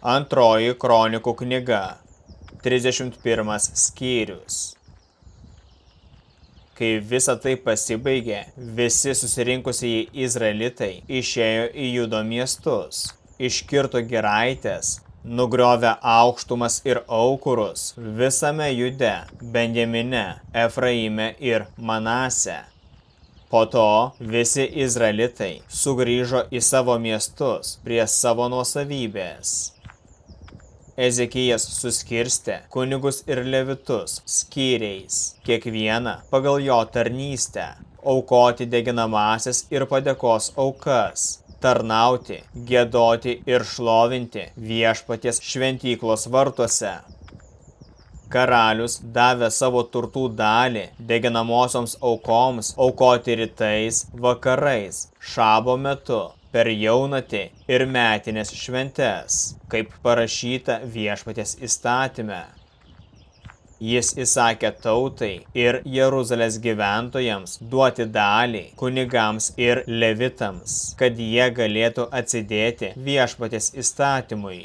Antroji kronikų knyga, 31 skyrius. Kai visa tai pasibaigė, visi susirinkusieji izraelitai išėjo į Judo miestus, iškirto giraitės, nugriovė aukštumas ir aukurus visame Jude, Benjamine, Efraime ir Manase. Po to visi izraelitai sugrįžo į savo miestus prie savo nuosavybės. Ezekijas suskirstė kunigus ir levitus skyriais, kiekvieną pagal jo tarnystę, aukoti deginamąsias ir padėkos aukas, tarnauti, giedoti ir šlovinti viešpaties šventyklos vartuose. Karalius davė savo turtų dalį deginamosioms aukoms aukoti rytais, vakarais, šabo metu, per jaunatį ir metinės šventes, kaip parašyta viešpaties įstatyme. Jis įsakė tautai ir Jeruzalės gyventojams duoti dalį kunigams ir levitams, kad jie galėtų atsidėti viešpaties įstatymui.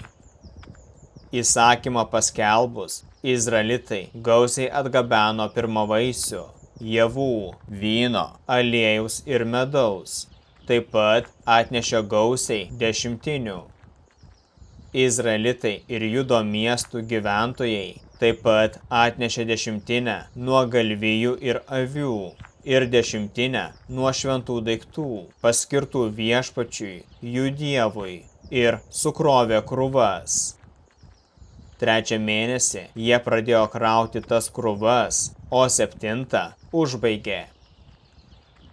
Įsakymą paskelbus, izraelitai gausiai atgabeno pirmavaisių, javų, vyno, aliejaus ir medaus. Taip pat atnešė gausiai dešimtinių. Izraelitai ir Judo miestų gyventojai taip pat atnešė dešimtinę nuo galvijų ir avių ir dešimtinę nuo šventų daiktų, paskirtų viešpačiui, jų dievui, ir sukrovė krūvas. 3 mėnesį jie pradėjo krauti tas krūvas, o 7 užbaigė.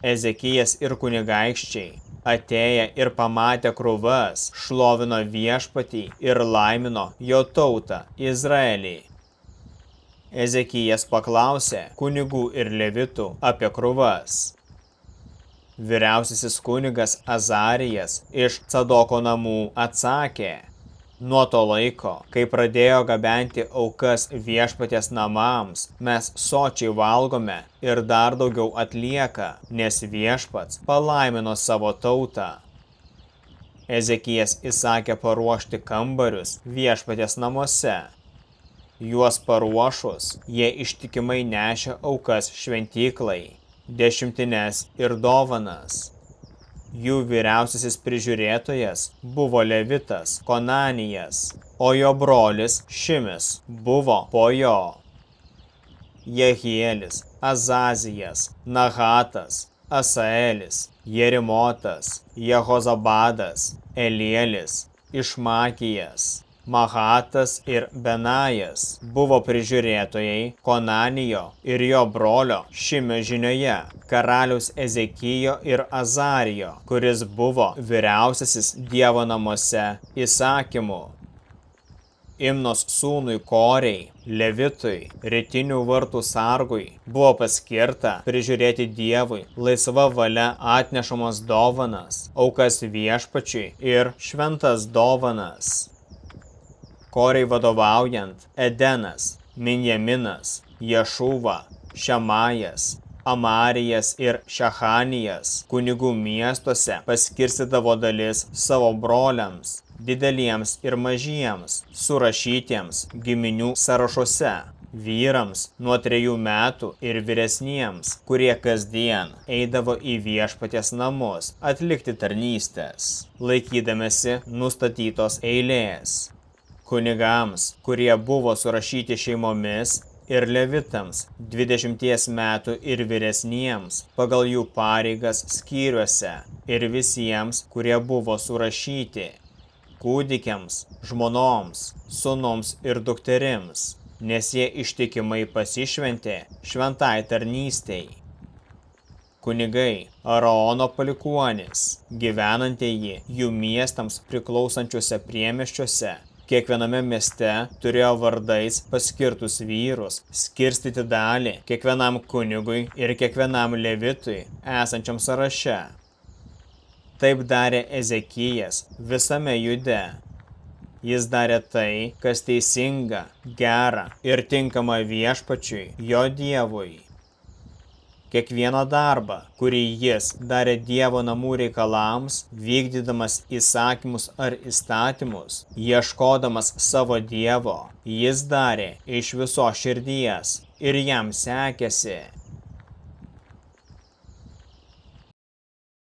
Ezekijas ir kunigaikščiai, atėję ir pamatę krūvas, šlovino viešpatį ir laimino jo tautą Izraelį. Ezekijas paklausė kunigų ir levitų apie krūvas. Vyriausiasis kunigas Azarijas iš Cadoko namų atsakė: Nuo to laiko, kai pradėjo gabenti aukas viešpaties namams, mes sočiai valgome ir dar daugiau atlieka, nes viešpats palaimino savo tautą. Ezekijas įsakė paruošti kambarius viešpaties namuose. Juos paruošus, jie ištikimai nešė aukas šventyklai, dešimtines ir dovanas. Jų vyriausiasis prižiūrėtojas buvo levitas Konanijas, o jo brolis Šimis buvo po jo. Jehielis, Azazijas, Nahatas, Asaelis, Jerimotas, Jehozabadas, Elielis, Išmakijas, Mahatas ir Benajas buvo prižiūrėtojai Konanijo ir jo brolio Šimio žinioje, karaliaus Ezekijo ir Azarijo, kuris buvo vyriausiasis Dievo namuose įsakymu. Imnos sūnui Korei, levitui, rytinių vartų sargui, buvo paskirta prižiūrėti Dievui laisva valia atnešamas dovanas, aukas viešpačiui ir šventas dovanas. Korei vadovaujant Edenas, Minjaminas, Ješuva, Šemajas, Amarijas ir Šechanijas kunigų miestuose paskirstydavo dalis savo broliams, dideliems ir mažiems, surašytiems giminių sąrašuose, vyrams nuo 3 metų ir vyresniems, kurie kasdien eidavo į viešpaties namus atlikti tarnystės, laikydamėsi nustatytos eilės. Kunigams, kurie buvo surašyti šeimomis, ir levitams 20 metų ir vyresniems pagal jų pareigas skyriuose, ir visiems, kurie buvo surašyti, kūdikiams, žmonoms, sūnums ir dukterims, nes jie ištikimai pasišventė šventai tarnystei. Kunigai, Aarono palikuonys, gyvenantieji jų miestams priklausančiuose priemiesčiuose, kiekviename mieste turėjo vardais paskirtus vyrus, skirstyti dalį kiekvienam kunigui ir kiekvienam levitui esančiam sąraše. Taip darė Ezekijas visame Jude. Jis darė tai, kas teisinga, gera ir tinkama viešpačiui, jo Dievui. Kiekvieną darbą, kurį jis darė Dievo namų reikalams, vykdydamas įsakymus ar įstatymus, ieškodamas savo Dievo, jis darė iš visos širdies ir jam sekėsi.